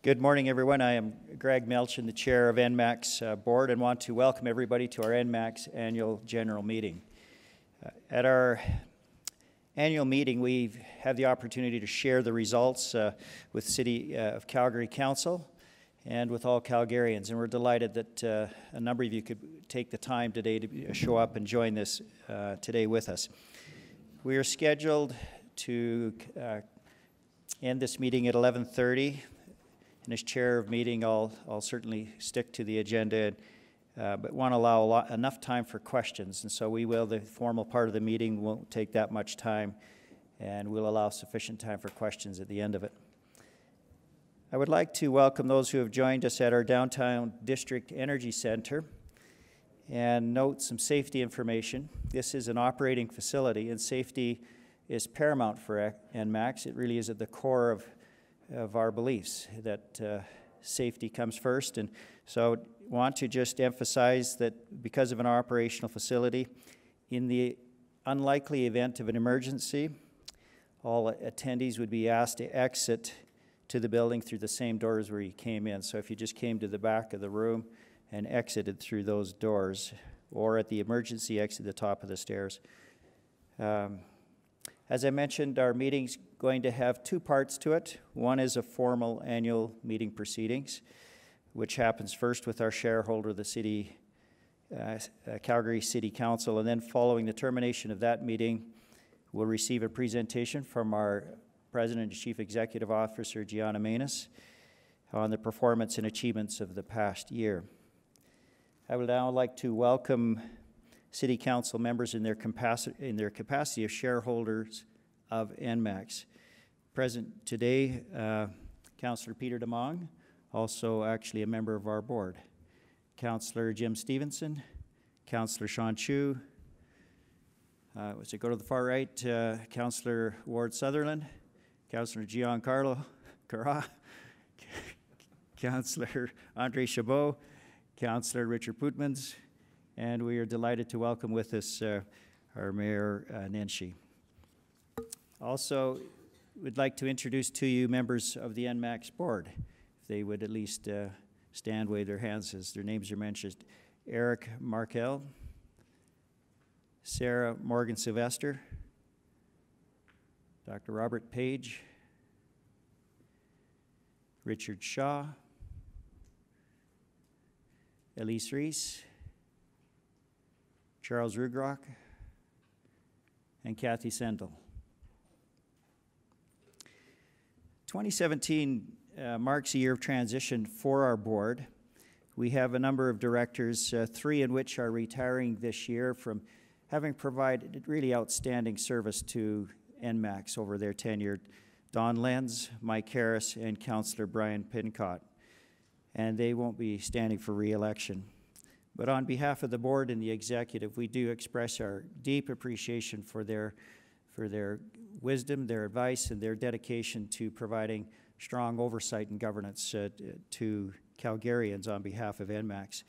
Good morning, everyone. I am Greg Melchin, the chair of Enmax board, and want to welcome everybody to our Enmax annual general meeting. At our annual meeting, we have the opportunity to share the results with City of Calgary Council and with all Calgarians, and we're delighted that a number of you could take the time today to show up and join this today with us. We are scheduled to end this meeting at 11:30. And as chair of meeting, I'll certainly stick to the agenda, but want to allow enough time for questions. And so the formal part of the meeting won't take that much time, and we'll allow sufficient time for questions at the end of it. I would like to welcome those who have joined us at our Downtown District Energy Center and note some safety information. This is an operating facility, and safety is paramount for Enmax. It really is at the core of our beliefs that safety comes first. And so I want to just emphasize that because of an operational facility, in the unlikely event of an emergency, all attendees would be asked to exit to the building through the same doors where you came in. So if you just came to the back of the room and exited through those doors, or at the emergency exit, the top of the stairs. As I mentioned, our meeting's going to have two parts to it. One is a formal annual meeting proceedings, which happens first with our shareholder, the City, Calgary City Council, and then following the termination of that meeting, we'll receive a presentation from our President and Chief Executive Officer, Gianna Manis, on the performance and achievements of the past year. I would now like to welcome City Council members in their capacity of shareholders of Enmax. Present today, Councillor Peter DeMong, also actually a member of our board. Councillor Jim Stevenson, Councillor Sean Chu, go to the far right, Councillor Ward Sutherland, Councillor Giancarlo Carra, Councillor Andre Chabot, Councillor Richard Putmans, and we are delighted to welcome with us our Mayor, Nenshi. Also, we'd like to introduce to you members of the Enmax board. If they would at least stand, wave their hands as their names are mentioned. Eric Markel, Sarah Morgan-Sylvester, Dr. Robert Page, Richard Shaw, Elise Reese, Charles Rugrock, and Kathy Sendel. 2017 marks a year of transition for our board. We have a number of directors, three in which are retiring this year from having provided really outstanding service to Enmax over their tenure. Don Lenz, Mike Harris, and Councillor Brian Pincott. And they won't be standing for re-election. But on behalf of the board and the executive, we do express our deep appreciation for their wisdom, their advice, and their dedication to providing strong oversight and governance to Calgarians on behalf of Enmax.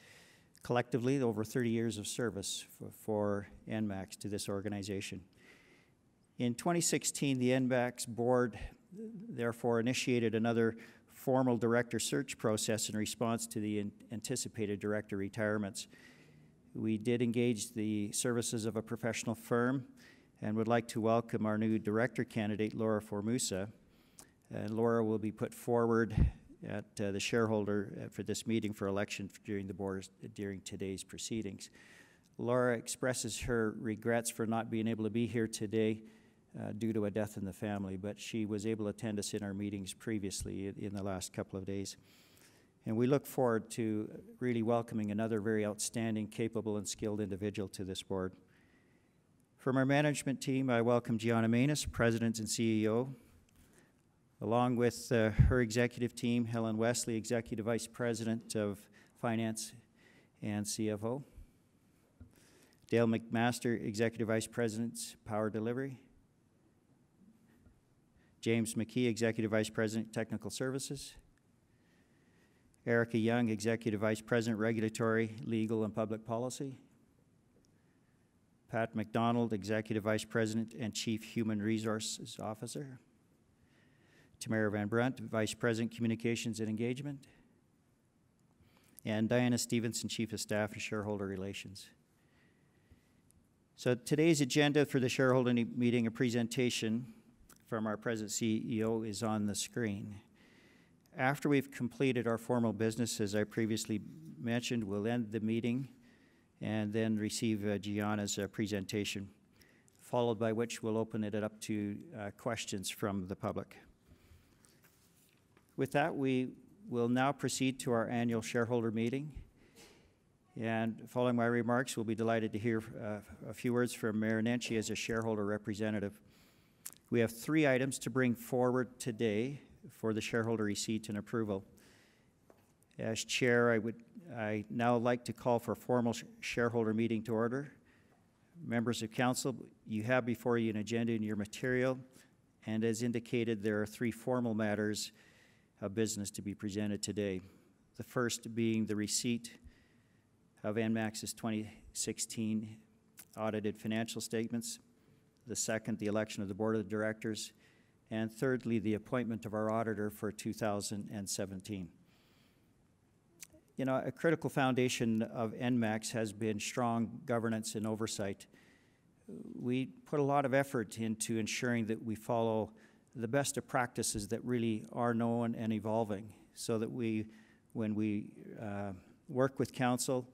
Collectively, over 30 years of service for Enmax to this organization. In 2016, the Enmax board therefore initiated another formal director search process in response to the anticipated director retirements. We did engage the services of a professional firm and would like to welcome our new director candidate, Laura Formusa. Laura will be put forward at the shareholder for this meeting for election during today's proceedings. Laura expresses her regrets for not being able to be here today due to a death in the family, but she was able to attend us in our meetings previously in the last couple of days. And we look forward to really welcoming another very outstanding, capable, and skilled individual to this board. From our management team, I welcome Gianna Manis, President and CEO, along with her executive team, Helen Wesley, Executive Vice President of Finance and CFO, Dale McMaster, Executive Vice President, Power Delivery, James McKee, Executive Vice President, Technical Services, Erica Young, Executive Vice President, Regulatory, Legal, and Public Policy, Pat McDonald, Executive Vice President and Chief Human Resources Officer, Tamara Van Brunt, Vice President, Communications and Engagement, and Diana Stevenson, Chief of Staff and Shareholder Relations. So today's agenda for the shareholder meeting, a presentation from our President CEO, is on the screen. After we've completed our formal business, as I previously mentioned, we'll end the meeting and then receive Gianna's presentation, followed by which we'll open it up to questions from the public. With that, we will now proceed to our annual shareholder meeting. And following my remarks, we'll be delighted to hear a few words from Mayor Nenshi as a shareholder representative. We have 3 items to bring forward today for the shareholder receipt and approval. As chair, I now like to call for a formal shareholder meeting to order. Members of council, you have before you an agenda in your material, and as indicated, there are 3 formal matters of business to be presented today. The first being the receipt of Enmax's 2016 audited financial statements. The second, the election of the board of directors. And thirdly, the appointment of our auditor for 2017. You know, a critical foundation of Enmax has been strong governance and oversight. We put a lot of effort into ensuring that we follow the best of practices that really are known and evolving, so that when we work with council,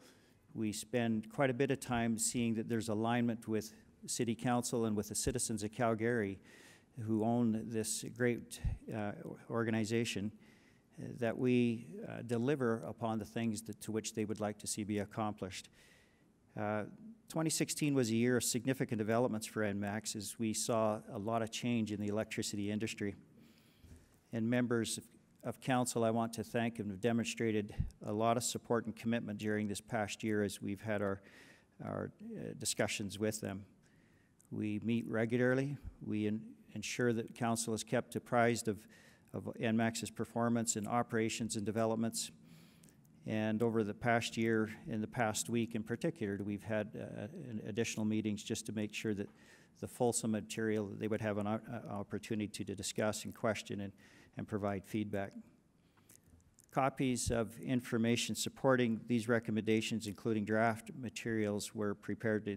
we spend quite a bit of time seeing that there's alignment with City Council and with the citizens of Calgary who own this great organization, that we deliver upon the things to which they would like to see be accomplished. 2016 was a year of significant developments for Enmax as we saw a lot of change in the electricity industry. And members of council, I want to thank and have demonstrated a lot of support and commitment during this past year as we've had our discussions with them. We meet regularly. We ensure that council is kept apprised of Enmax's performance in operations and developments. And over the past year, in the past week in particular, we've had additional meetings just to make sure that the fulsome material, they would have an opportunity to discuss and question and provide feedback. Copies of information supporting these recommendations, including draft materials, were prepared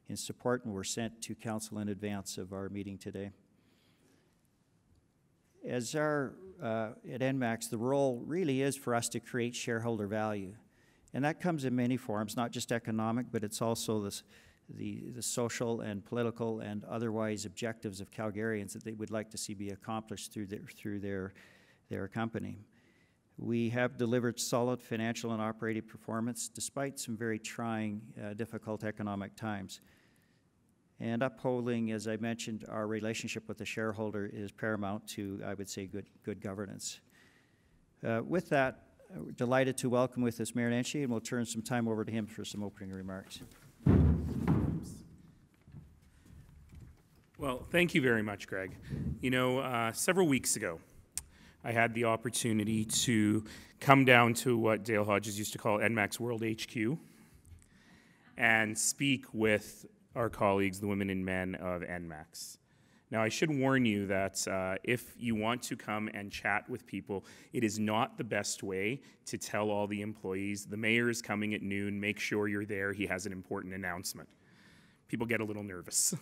in support and were sent to council in advance of our meeting today. At Enmax, the role really is for us to create shareholder value. And that comes in many forms, not just economic, but it's also the social and political and otherwise objectives of Calgarians that they would like to see be accomplished through their company. We have delivered solid financial and operating performance despite some very trying, difficult economic times. And upholding, as I mentioned, our relationship with the shareholder is paramount to, I would say, good governance. With that, we're delighted to welcome with us Mayor Nenshi, and we'll turn some time over to him for some opening remarks. Well, thank you very much, Greg. You know, several weeks ago, I had the opportunity to come down to what Dale Hodges used to call Enmax World HQ and speak with our colleagues, the women and men of Enmax. Now, I should warn you that if you want to come and chat with people, it is not the best way to tell all the employees, the mayor is coming at noon, make sure you're there, he has an important announcement. People get a little nervous.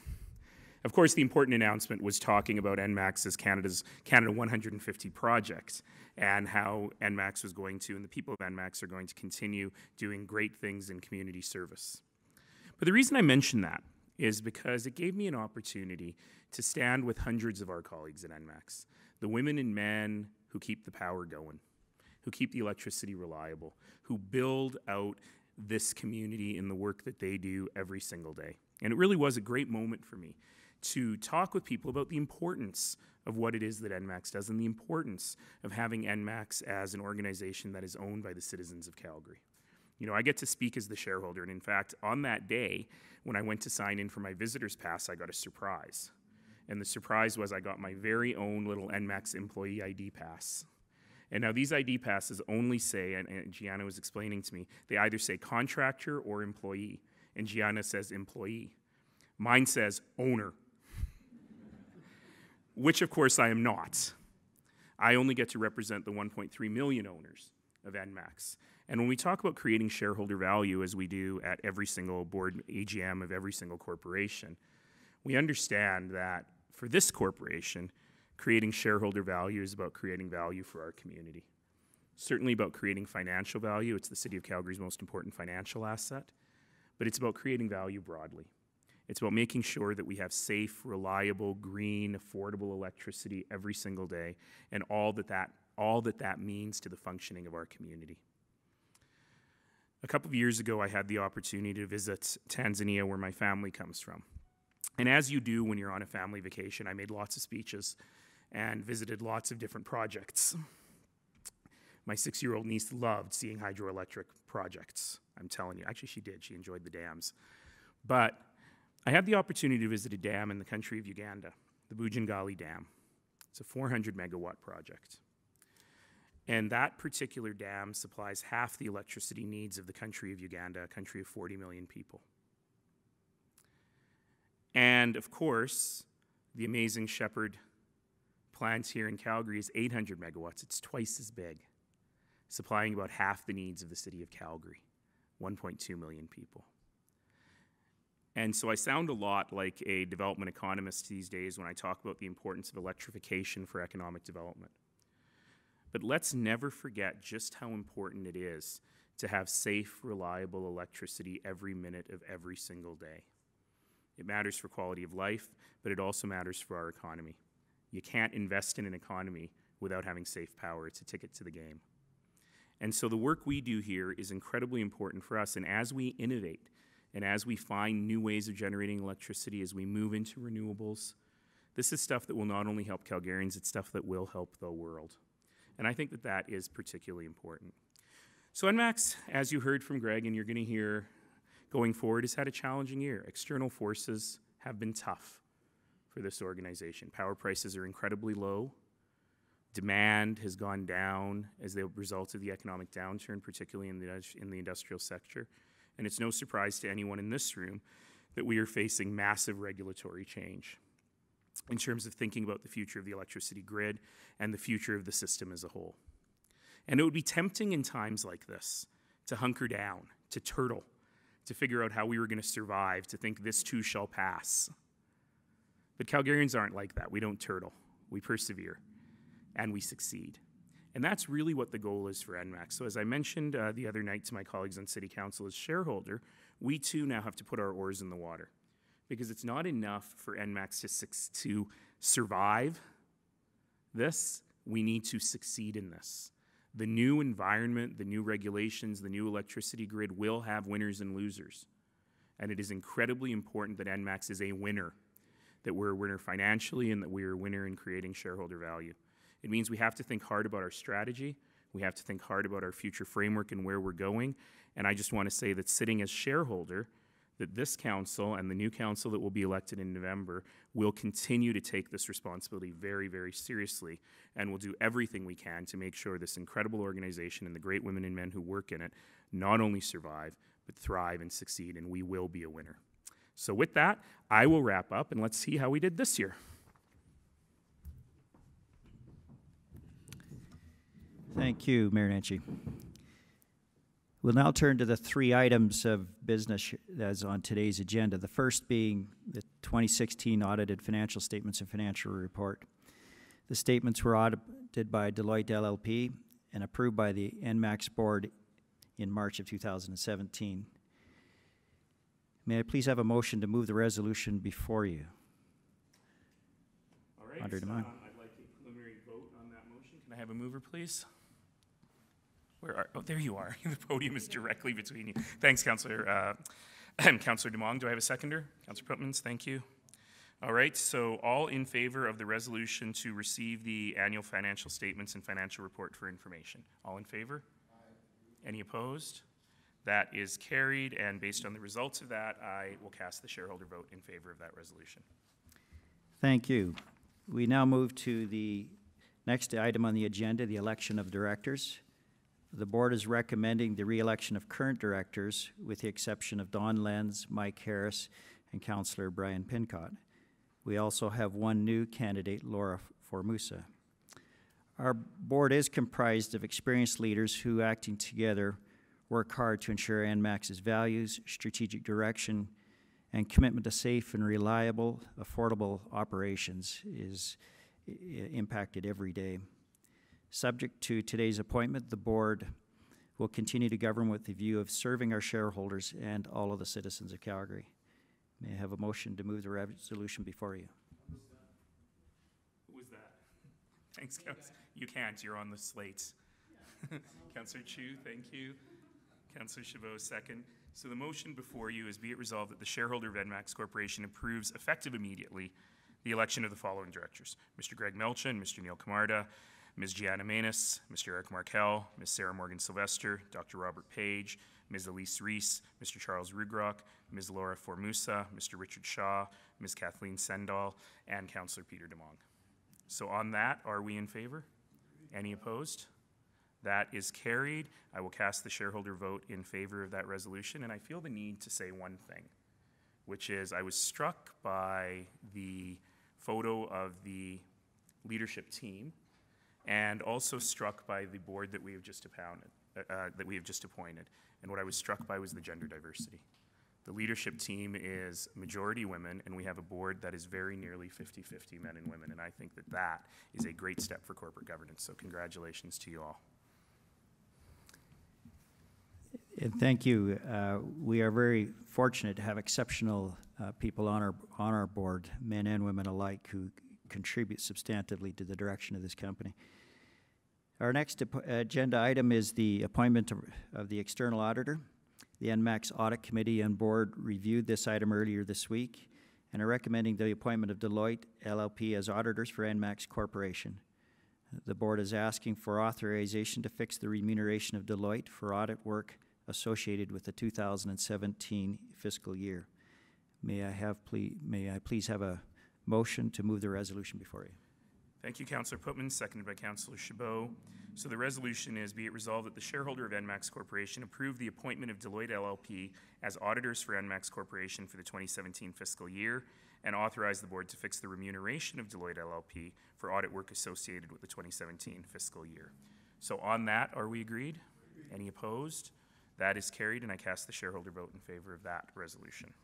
Of course, the important announcement was talking about Enmax as Canada 150 project and how Enmax was going to, and the people of Enmax are going to continue doing great things in community service. But the reason I mention that is because it gave me an opportunity to stand with hundreds of our colleagues at Enmax, the women and men who keep the power going, who keep the electricity reliable, who build out this community in the work that they do every single day. And it really was a great moment for me to talk with people about the importance of what it is that Enmax does and the importance of having Enmax as an organization that is owned by the citizens of Calgary. You know, I get to speak as the shareholder, and in fact, on that day, when I went to sign in for my visitor's pass, I got a surprise. And the surprise was I got my very own little Enmax employee ID pass. And now these ID passes only say, and Gianna was explaining to me, they either say contractor or employee. And Gianna says employee. Mine says owner, which of course I am not. I only get to represent the 1.3 million owners of Enmax. And when we talk about creating shareholder value, as we do at every single board AGM of every single corporation, we understand that for this corporation, creating shareholder value is about creating value for our community. Certainly about creating financial value. It's the City of Calgary's most important financial asset. But it's about creating value broadly. It's about making sure that we have safe, reliable, green, affordable electricity every single day, and all that means to the functioning of our community. A couple of years ago, I had the opportunity to visit Tanzania, where my family comes from. And as you do when you're on a family vacation, I made lots of speeches and visited lots of different projects. My 6-year-old niece loved seeing hydroelectric projects, I'm telling you. Actually, she did. She enjoyed the dams. But I had the opportunity to visit a dam in the country of Uganda, the Bujangali Dam. It's a 400-megawatt project. And that particular dam supplies half the electricity needs of the country of Uganda, a country of 40 million people. And, of course, the amazing Shepherd plant here in Calgary is 800 megawatts. It's twice as big, supplying about half the needs of the city of Calgary, 1.2 million people. And so I sound a lot like a development economist these days when I talk about the importance of electrification for economic development. But let's never forget just how important it is to have safe, reliable electricity every minute of every single day. It matters for quality of life, but it also matters for our economy. You can't invest in an economy without having safe power. It's a ticket to the game. And so the work we do here is incredibly important for us. And as we innovate, and as we find new ways of generating electricity, as we move into renewables, this is stuff that will not only help Calgarians, it's stuff that will help the world. And I think that that is particularly important. So Enmax, as you heard from Greg, and you're going to hear going forward, has had a challenging year. External forces have been tough for this organization. Power prices are incredibly low. Demand has gone down as a result of the economic downturn, particularly in the industrial sector. And it's no surprise to anyone in this room that we are facing massive regulatory change in terms of thinking about the future of the electricity grid and the future of the system as a whole. And it would be tempting in times like this to hunker down, to turtle, to figure out how we were going to survive, to think this too shall pass. But Calgarians aren't like that. We don't turtle. We persevere, and we succeed. And that's really what the goal is for Enmax. So as I mentioned the other night to my colleagues on City Council as shareholder, we too now have to put our oars in the water, because it's not enough for Enmax to survive this. We need to succeed in this. The new environment, the new regulations, the new electricity grid will have winners and losers. And it is incredibly important that Enmax is a winner, that we're a winner financially and that we're a winner in creating shareholder value. It means we have to think hard about our strategy. We have to think hard about our future framework and where we're going. And I just want to say that sitting as shareholder, that this council and the new council that will be elected in November will continue to take this responsibility very, very seriously, and will do everything we can to make sure this incredible organization and the great women and men who work in it not only survive, but thrive and succeed, and we will be a winner. So with that, I will wrap up, and let's see how we did this year. Thank you, Mayor Nenshi. We'll now turn to the 3 items of business as on today's agenda. The first being the 2016 audited financial statements and financial report. The statements were audited by Deloitte LLP and approved by the Enmax board in March of 2017. May I please have a motion to move the resolution before you? All right, I'd like a preliminary vote on that motion. Can I have a mover, please? Oh, there you are. The podium is directly between you. Thanks, Councillor Demong. Do I have a seconder? Councillor Putmans, thank you. All right, so all in favor of the resolution to receive the annual financial statements and financial report for information? All in favor? Aye. Any opposed? That is carried, and based on the results of that, I will cast the shareholder vote in favor of that resolution. Thank you. We now move to the next item on the agenda, the election of directors. The board is recommending the re-election of current directors with the exception of Don Lenz, Mike Harris, and Councillor Brian Pincott. We also have one new candidate, Laura Formusa. Our board is comprised of experienced leaders who, acting together, work hard to ensure Enmax's values, strategic direction, and commitment to safe and reliable, affordable operations is impacted every day. Subject to today's appointment, the board will continue to govern with the view of serving our shareholders and all of the citizens of Calgary. May I have a motion to move the resolution before you? Who was that? Thanks, Councillor. You can't, you're on the slate. Councillor Chu, thank you. Councillor Chabot, second. So the motion before you is, be it resolved that the shareholder of Enmax Corporation approves, effective immediately, the election of the following directors: Mr. Greg Melchin, Mr. Neil Camarda, Ms. Gianna Manus, Mr. Eric Markel, Ms. Sarah Morgan-Sylvester, Dr. Robert Page, Ms. Elise Reese, Mr. Charles Rugrock, Ms. Laura Formusa, Mr. Richard Shaw, Ms. Kathleen Sendall, and Councillor Peter Demong. So on that, are we in favor? Any opposed? That is carried. I will cast the shareholder vote in favor of that resolution, and I feel the need to say one thing, which is I was struck by the photo of the leadership team and also struck by the board that we have just appointed. And what I was struck by was the gender diversity. The leadership team is majority women, and we have a board that is very nearly 50-50 men and women, and I think that that is a great step for corporate governance. So congratulations to you all. And thank you. We are very fortunate to have exceptional people on our board, men and women alike, who contribute substantively to the direction of this company. Our next agenda item is the appointment of the external auditor. The Enmax Audit Committee and Board reviewed this item earlier this week and are recommending the appointment of Deloitte LLP as auditors for Enmax Corporation. The board is asking for authorization to fix the remuneration of Deloitte for audit work associated with the 2017 fiscal year. May I please have a motion to move the resolution before you? Thank you, Councillor Putman, seconded by Councillor Chabot. So the resolution is, be it resolved that the shareholder of Enmax Corporation approve the appointment of Deloitte LLP as auditors for Enmax Corporation for the 2017 fiscal year, and authorize the board to fix the remuneration of Deloitte LLP for audit work associated with the 2017 fiscal year. So on that, are we agreed? Any opposed? That is carried, and I cast the shareholder vote in favor of that resolution.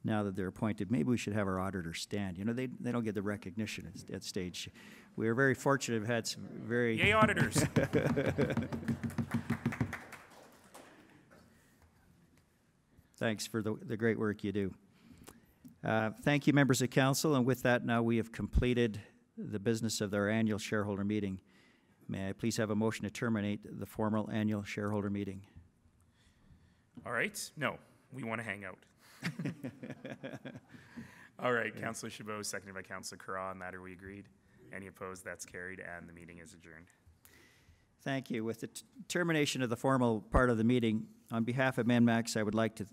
Now that they're appointed, maybe we should have our auditors stand. You know, they don't get the recognition at stage. We are very fortunate to have had some very... Yay, auditors! Thanks for the great work you do. Thank you, members of council, and with that, now we have completed the business of our annual shareholder meeting. May I please have a motion to terminate the formal annual shareholder meeting? All right. No, we want to hang out. All right, Councillor Chabot, seconded by Councillor Carra. On that, are we agreed? Any opposed? That's carried, and the meeting is adjourned. Thank you. With the termination of the formal part of the meeting, on behalf of Enmax, I would like to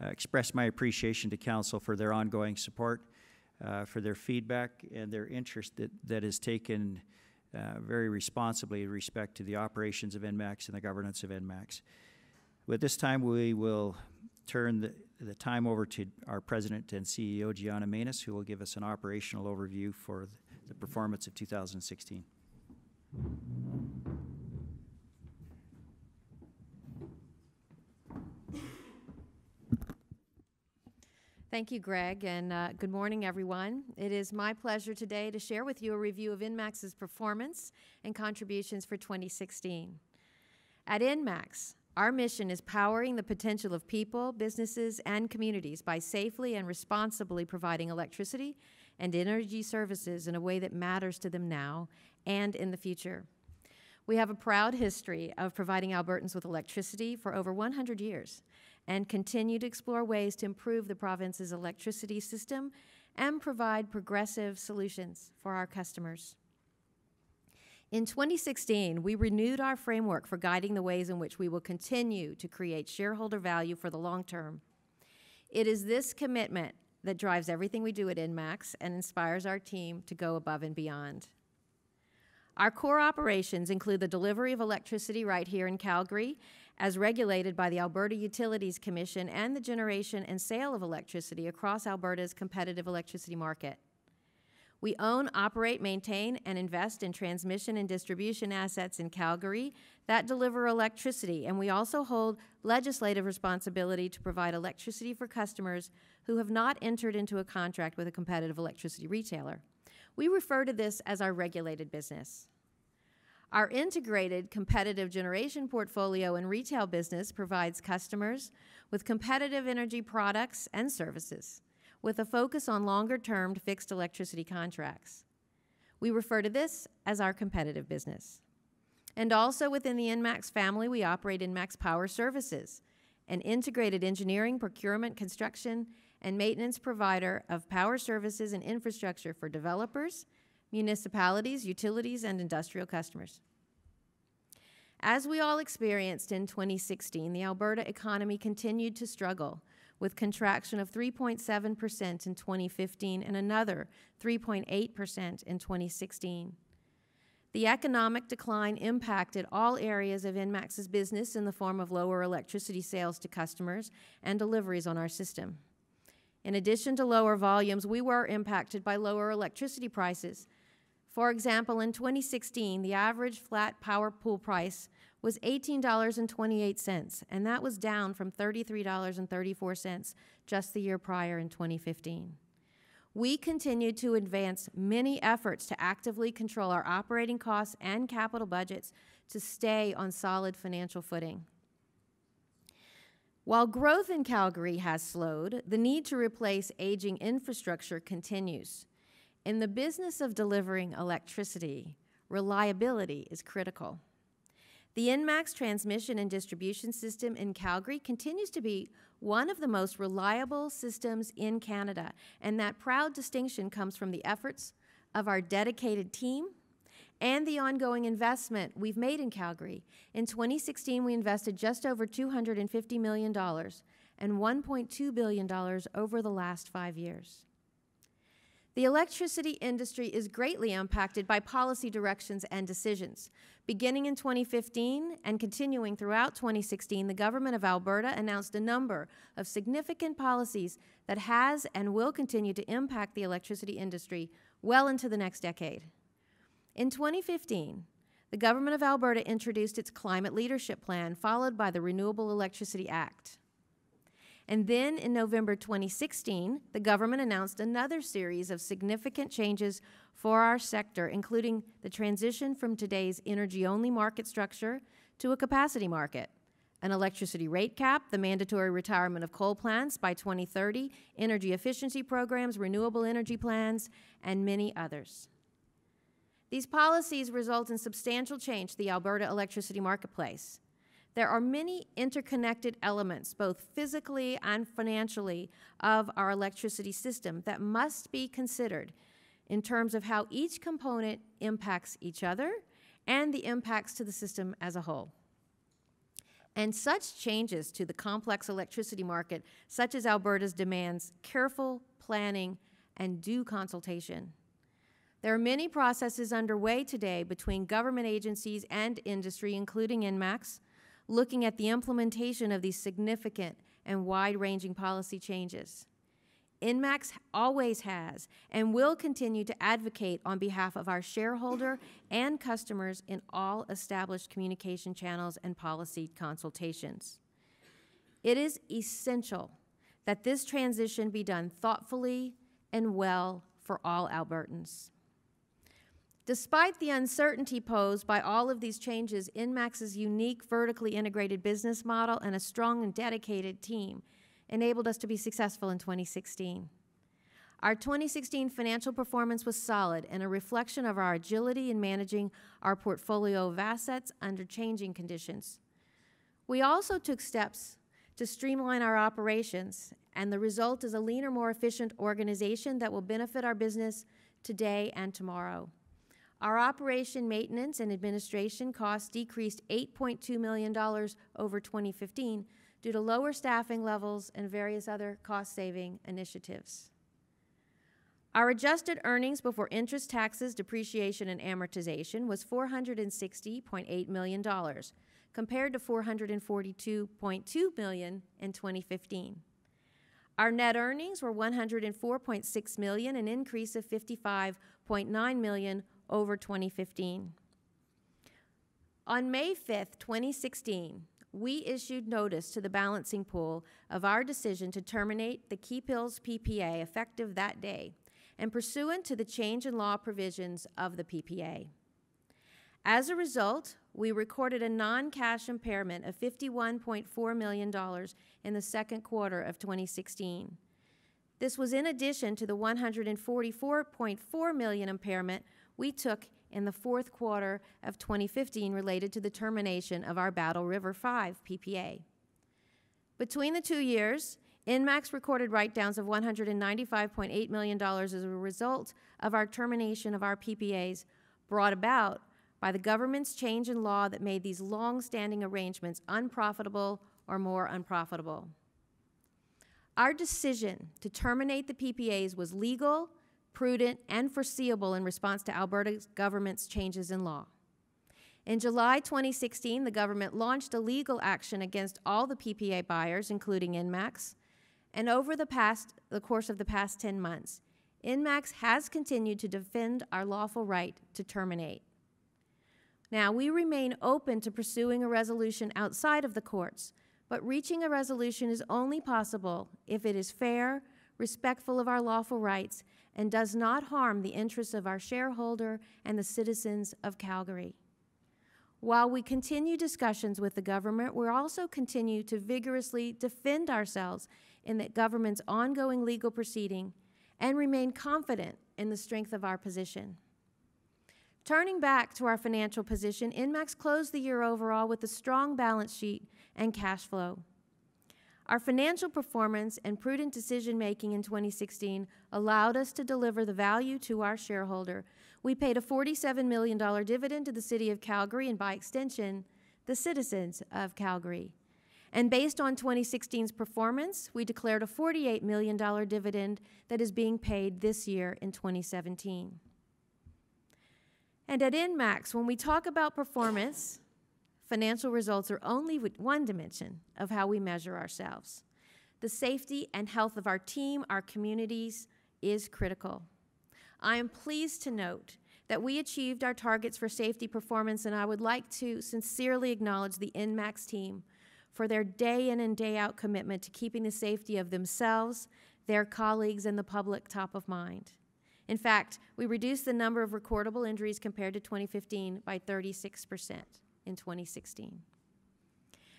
express my appreciation to council for their ongoing support, for their feedback, and their interest that is taken very responsibly in respect to the operations of Enmax and the governance of Enmax. With this time, we will turn the time over to our President and CEO, Gianna Manus, who will give us an operational overview for the performance of 2016. Thank you, Greg, and good morning, everyone. It is my pleasure today to share with you a review of Enmax's performance and contributions for 2016. At Enmax, our mission is powering the potential of people, businesses, and communities by safely and responsibly providing electricity and energy services in a way that matters to them now and in the future. We have a proud history of providing Albertans with electricity for over 100 years and continue to explore ways to improve the province's electricity system and provide progressive solutions for our customers. In 2016, we renewed our framework for guiding the ways in which we will continue to create shareholder value for the long term. It is this commitment that drives everything we do at Enmax and inspires our team to go above and beyond. Our core operations include the delivery of electricity right here in Calgary, as regulated by the Alberta Utilities Commission, and the generation and sale of electricity across Alberta's competitive electricity market. We own, operate, maintain, and invest in transmission and distribution assets in Calgary that deliver electricity, and we also hold legislative responsibility to provide electricity for customers who have not entered into a contract with a competitive electricity retailer. We refer to this as our regulated business. Our integrated competitive generation portfolio and retail business provides customers with competitive energy products and services, with a focus on longer-term fixed electricity contracts. We refer to this as our competitive business. And also within the Enmax family, we operate Enmax Power Services, an integrated engineering, procurement, construction, and maintenance provider of power services and infrastructure for developers, municipalities, utilities, and industrial customers. As we all experienced in 2016, the Alberta economy continued to struggle, with contraction of 3.7% in 2015 and another 3.8% in 2016. The economic decline impacted all areas of Enmax's business in the form of lower electricity sales to customers and deliveries on our system. In addition to lower volumes, we were impacted by lower electricity prices. For example, in 2016, the average flat power pool price was $18.28, and that was down from $33.34 just the year prior in 2015. We continued to advance many efforts to actively control our operating costs and capital budgets to stay on solid financial footing. While growth in Calgary has slowed, the need to replace aging infrastructure continues. In the business of delivering electricity, reliability is critical. The Enmax transmission and distribution system in Calgary continues to be one of the most reliable systems in Canada, and that proud distinction comes from the efforts of our dedicated team and the ongoing investment we've made in Calgary. In 2016, we invested just over $250 million and $1.2 billion over the last 5 years. The electricity industry is greatly impacted by policy directions and decisions. Beginning in 2015 and continuing throughout 2016, the Government of Alberta announced a number of significant policies that has and will continue to impact the electricity industry well into the next decade. In 2015, the Government of Alberta introduced its Climate Leadership Plan, followed by the Renewable Electricity Act. And then in November 2016, the government announced another series of significant changes for our sector, including the transition from today's energy-only market structure to a capacity market, an electricity rate cap, the mandatory retirement of coal plants by 2030, energy efficiency programs, renewable energy plans, and many others. These policies result in substantial change to the Alberta electricity marketplace. There are many interconnected elements, both physically and financially, of our electricity system that must be considered in terms of how each component impacts each other and the impacts to the system as a whole. And such changes to the complex electricity market, such as Alberta's, demands careful planning and due consultation. There are many processes underway today between government agencies and industry, including Enmax, looking at the implementation of these significant and wide-ranging policy changes. Enmax always has and will continue to advocate on behalf of our shareholder and customers in all established communication channels and policy consultations. It is essential that this transition be done thoughtfully and well for all Albertans. Despite the uncertainty posed by all of these changes, Enmax's unique vertically integrated business model and a strong and dedicated team enabled us to be successful in 2016. Our 2016 financial performance was solid and a reflection of our agility in managing our portfolio of assets under changing conditions. We also took steps to streamline our operations, and the result is a leaner, more efficient organization that will benefit our business today and tomorrow. Our operation, maintenance, and administration costs decreased $8.2 million over 2015 due to lower staffing levels and various other cost-saving initiatives. Our adjusted earnings before interest, taxes, depreciation, and amortization was $460.8 million, compared to $442.2 million in 2015. Our net earnings were $104.6 million, an increase of $55.9 million over 2015. On May 5th, 2016, we issued notice to the balancing pool of our decision to terminate the Keephills PPA effective that day and pursuant to the change in law provisions of the PPA. As a result, we recorded a non-cash impairment of $51.4 million in the second quarter of 2016. This was in addition to the $144.4 million impairment we took in the fourth quarter of 2015 related to the termination of our Battle River 5 PPA. Between the 2 years, Enmax recorded write-downs of $195.8 million as a result of our termination of our PPAs brought about by the government's change in law that made these long-standing arrangements unprofitable or more unprofitable. Our decision to terminate the PPAs was legal, prudent, and foreseeable in response to Alberta's government's changes in law. In July 2016, the government launched a legal action against all the PPA buyers, including Enmax, and over the course of the past 10 months, Enmax has continued to defend our lawful right to terminate. Now, we remain open to pursuing a resolution outside of the courts, but reaching a resolution is only possible if it is fair, respectful of our lawful rights, and does not harm the interests of our shareholder and the citizens of Calgary. While we continue discussions with the government, we also continue to vigorously defend ourselves in the government's ongoing legal proceeding and remain confident in the strength of our position. Turning back to our financial position, Enmax closed the year overall with a strong balance sheet and cash flow. Our financial performance and prudent decision-making in 2016 allowed us to deliver the value to our shareholder. We paid a $47 million dividend to the City of Calgary and, by extension, the citizens of Calgary. And based on 2016's performance, we declared a $48 million dividend that is being paid this year in 2017. And at Enmax, when we talk about performance, financial results are only one dimension of how we measure ourselves. The safety and health of our team, our communities, is critical. I am pleased to note that we achieved our targets for safety performance, and I would like to sincerely acknowledge the Enmax team for their day in and day out commitment to keeping the safety of themselves, their colleagues, and the public top of mind. In fact, we reduced the number of recordable injuries compared to 2015 by 36% in 2016.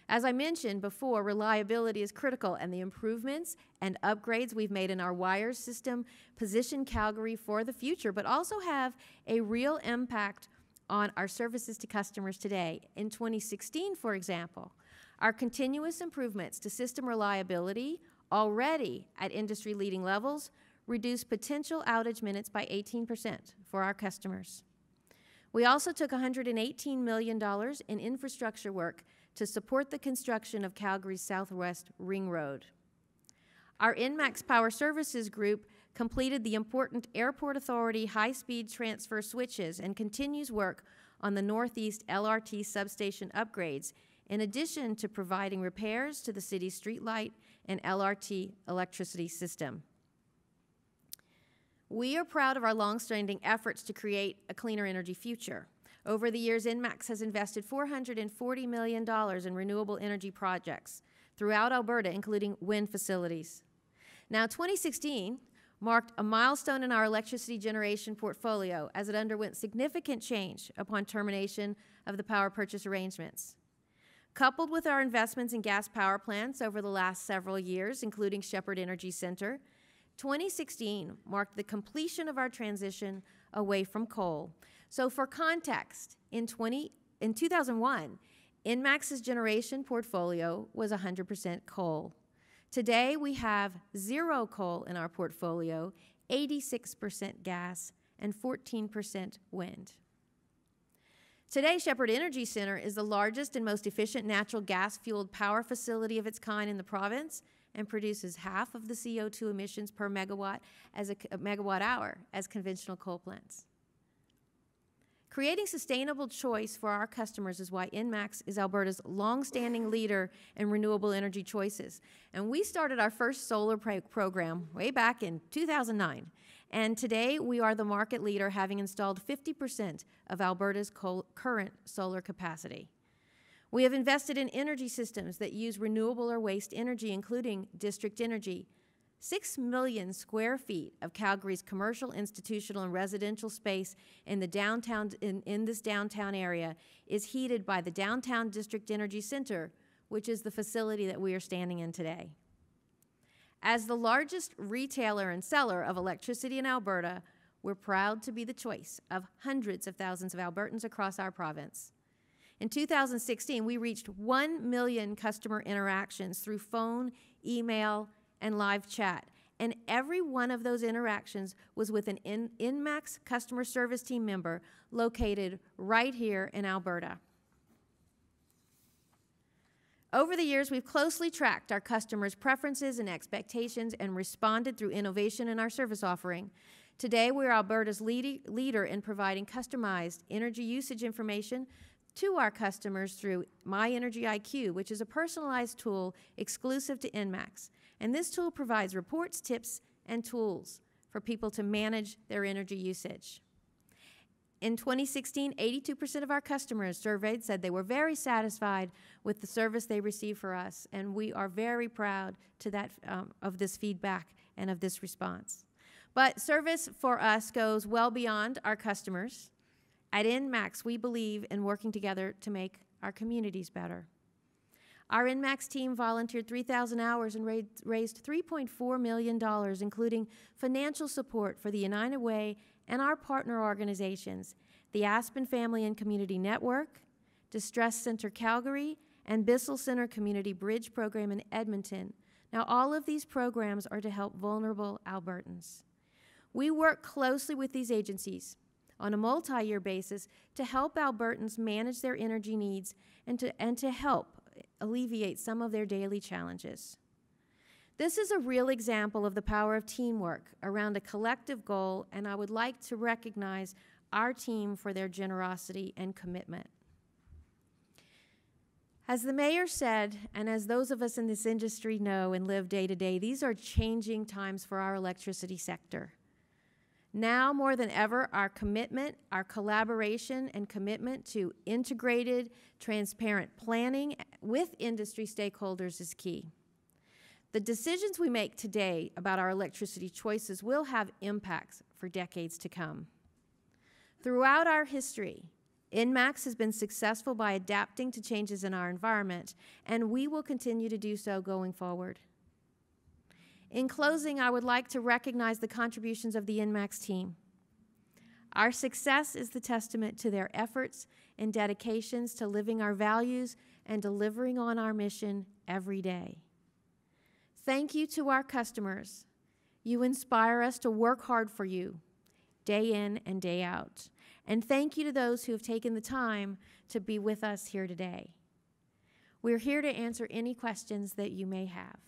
As I mentioned before, reliability is critical, and the improvements and upgrades we've made in our wires system position Calgary for the future, but also have a real impact on our services to customers today. In 2016, for example, our continuous improvements to system reliability, already at industry-leading levels, reduced potential outage minutes by 18% for our customers. We also took $118 million in infrastructure work to support the construction of Calgary's Southwest Ring Road. Our Enmax Power Services Group completed the important Airport Authority high-speed transfer switches and continues work on the Northeast LRT substation upgrades, in addition to providing repairs to the city's streetlight and LRT electricity system. We are proud of our long-standing efforts to create a cleaner energy future. Over the years, Enmax has invested $440 million in renewable energy projects throughout Alberta, including wind facilities. Now, 2016 marked a milestone in our electricity generation portfolio as it underwent significant change upon termination of the power purchase arrangements. Coupled with our investments in gas power plants over the last several years, including Shepherd Energy Center, 2016 marked the completion of our transition away from coal. So for context, in 2001, Enmax's generation portfolio was 100% coal. Today, we have 0 coal in our portfolio, 86% gas, and 14% wind. Today, Shepherd Energy Center is the largest and most efficient natural gas-fueled power facility of its kind in the province and produces half of the CO2 emissions per megawatt hour as conventional coal plants. Creating sustainable choice for our customers is why Enmax is Alberta's long-standing leader in renewable energy choices. And we started our first solar program way back in 2009. And today we are the market leader, having installed 50% of Alberta's current solar capacity. We have invested in energy systems that use renewable or waste energy, including district energy. 6 million square feet of Calgary's commercial, institutional, and residential space in this downtown area is heated by the Downtown District Energy Center, which is the facility that we are standing in today. As the largest retailer and seller of electricity in Alberta, we're proud to be the choice of hundreds of thousands of Albertans across our province. In 2016, we reached 1 million customer interactions through phone, email, and live chat, and every one of those interactions was with an Enmax customer service team member located right here in Alberta. Over the years, we've closely tracked our customers' preferences and expectations and responded through innovation in our service offering. Today, we're Alberta's leader in providing customized energy usage information to our customers through My Energy IQ, which is a personalized tool exclusive to Enmax. And this tool provides reports, tips, and tools for people to manage their energy usage. In 2016, 82% of our customers surveyed said they were very satisfied with the service they received for us, and we are very proud of this feedback and of this response. But service for us goes well beyond our customers. At Enmax, we believe in working together to make our communities better. Our Enmax team volunteered 3,000 hours and raised $3.4 million, including financial support for the United Way and our partner organizations, the Aspen Family and Community Network, Distress Center Calgary, and Bissell Center Community Bridge Program in Edmonton. Now, all of these programs are to help vulnerable Albertans. We work closely with these agencies on a multi-year basis to help Albertans manage their energy needs and to help alleviate some of their daily challenges. This is a real example of the power of teamwork around a collective goal, and I would like to recognize our team for their generosity and commitment. As the mayor said, and as those of us in this industry know and live day to day, these are changing times for our electricity sector. Now more than ever, our commitment, our collaboration, and commitment to integrated, transparent planning with industry stakeholders is key. The decisions we make today about our electricity choices will have impacts for decades to come. Throughout our history, Enmax has been successful by adapting to changes in our environment, and we will continue to do so going forward. In closing, I would like to recognize the contributions of the Enmax team. Our success is the testament to their efforts and dedications to living our values and delivering on our mission every day. Thank you to our customers. You inspire us to work hard for you, day in and day out. And thank you to those who have taken the time to be with us here today. We're here to answer any questions that you may have.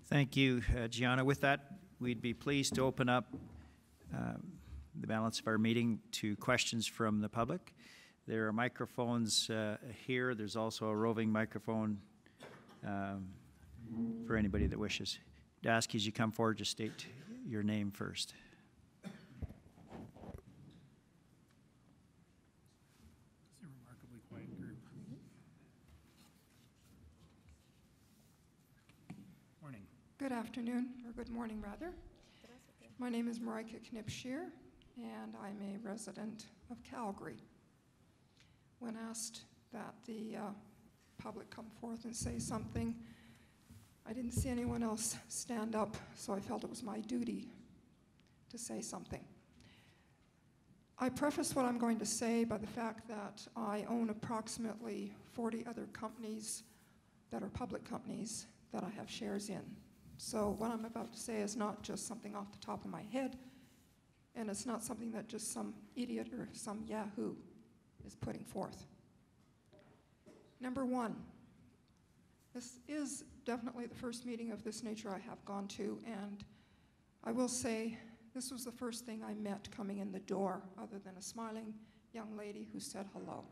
Thank you, Gianna. With that, we'd be pleased to open up the balance of our meeting to questions from the public. There are microphones here. There's also a roving microphone for anybody that wishes. To ask as you come forward, just state your name first. It's a remarkably quiet group. Morning. Good afternoon, or good morning rather. My name is Marika Knipshear, and I'm a resident of Calgary. When asked that the public come forth and say something, I didn't see anyone else stand up, so I felt it was my duty to say something. I preface what I'm going to say by the fact that I own approximately 40 other companies that are public companies that I have shares in. So what I'm about to say is not just something off the top of my head, and it's not something that just some idiot or some yahoo is putting forth. Number one, this is definitely the first meeting of this nature I have gone to, and I will say This was the first thing I met coming in the door, other than a smiling young lady who said hello.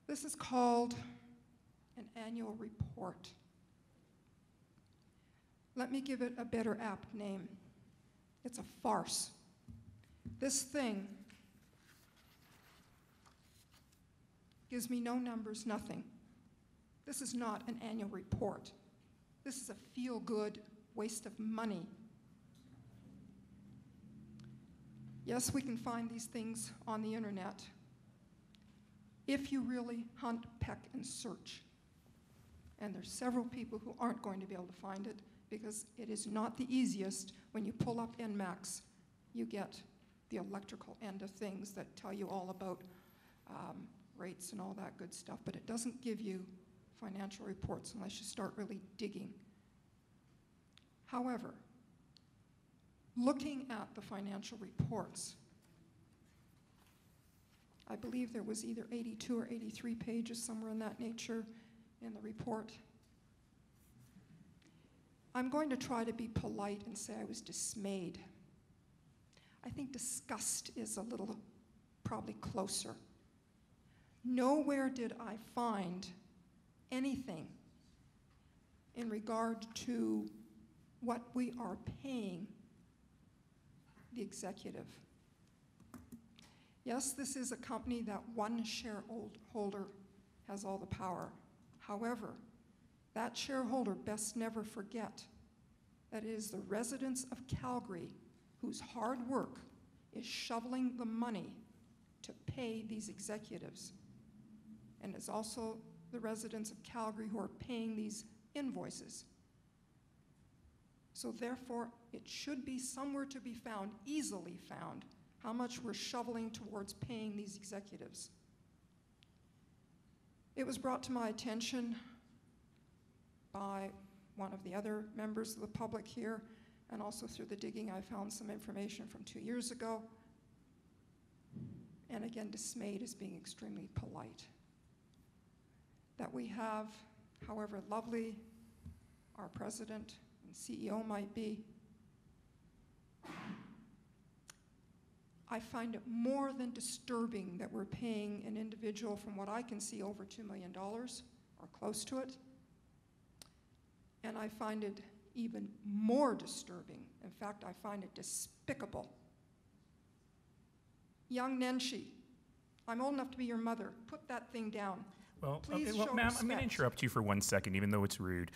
This is called an annual report. Let me give it a better apt name. It's a farce. This thing gives me no numbers, nothing. This is not an annual report. This is a feel-good waste of money. Yes, we can find these things on the internet if you really hunt, peck, and search. And there's several people who aren't going to be able to find it because it is not the easiest. When you pull up Enmax, you get the electrical end of things that tell you all about rates and all that good stuff, but it doesn't give you financial reports unless you start really digging. However, looking at the financial reports, I believe there was either 82 or 83 pages, somewhere in that nature, in the report. I'm going to try to be polite and say I was dismayed. I think disgust is a little probably closer. Nowhere did I find anything in regard to what we are paying the executive. Yes, this is a company that one shareholder has all the power. However, that shareholder best never forget that it is the residents of Calgary whose hard work is shoveling the money to pay these executives. And it's also the residents of Calgary who are paying these invoices. So therefore, it should be somewhere to be found, easily found, how much we're shoveling towards paying these executives. It was brought to my attention by one of the other members of the public here, and also through the digging I found some information from 2 years ago. And again, dismayed is being extremely polite. That we have, however lovely our president and CEO might be, I find it more than disturbing that we're paying an individual, from what I can see, over $2 million or close to it. And I find it even more disturbing. In fact, I find it despicable. Young Nenshi, I'm old enough to be your mother. Put that thing down. Well, Please okay, well, show ma'am, I'm respect. going to interrupt you for 1 second, even though it's rude,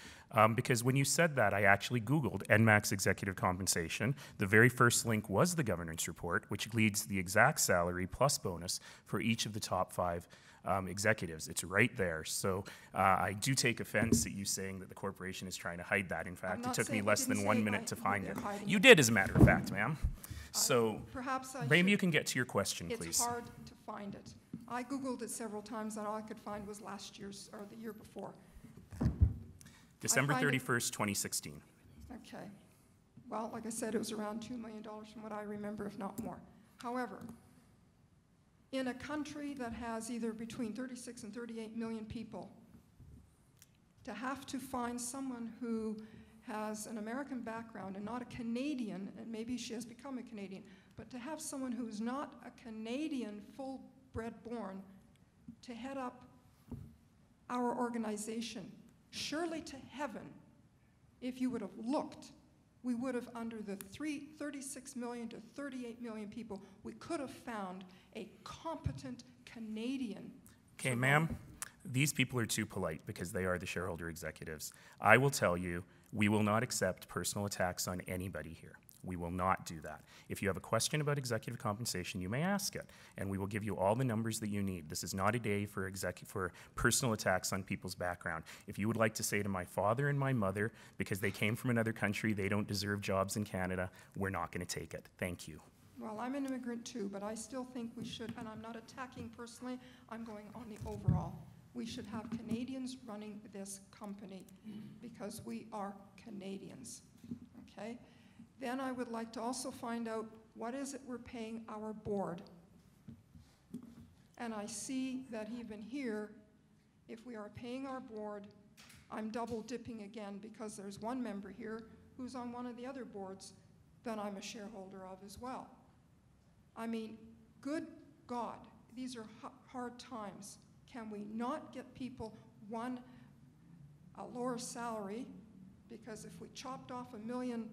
because when you said that, I actually Googled Enmax executive compensation. The very first link was the governance report, which leads the exact salary plus bonus for each of the top 5 executives. It's right there. So I do take offense at you saying that the corporation is trying to hide that. In fact, it took me less than 1 minute to find it. You did, as a matter of fact, ma'am. So Perhaps I maybe should- you can get to your question, please. It's hard to find it. I Googled it several times, and all I could find was last year's, or the year before. December find it- 31st, 2016. Okay. Well, like I said, it was around $2 million from what I remember, if not more. However, in a country that has either between 36 and 38 million people, to have to find someone who has an American background and not a Canadian, and maybe she has become a Canadian, but to have someone who is not a Canadian, full-bred born, to head up our organization, surely to heaven, if you would have looked, we would have, under the 36 million to 38 million people, we could have found a competent Canadian. Okay, ma'am, these people are too polite because they are the shareholder executives. I will tell you, we will not accept personal attacks on anybody here. We will not do that. If you have a question about executive compensation, you may ask it, and we will give you all the numbers that you need. This is not a day for personal attacks on people's background. If you would like to say to my father and my mother, because they came from another country, they don't deserve jobs in Canada, we're not going to take it. Thank you. Well, I'm an immigrant too, but I still think we should, and I'm not attacking personally, I'm going on the overall. We should have Canadians running this company because we are Canadians, okay? Then I would like to also find out what is it we're paying our board. And I see that even here, if we are paying our board, I'm double dipping again because there's one member here who's on one of the other boards then I'm a shareholder of as well. I mean, good God, these are hard times. Can we not get people, one, a lower salary? Because if we chopped off $1 million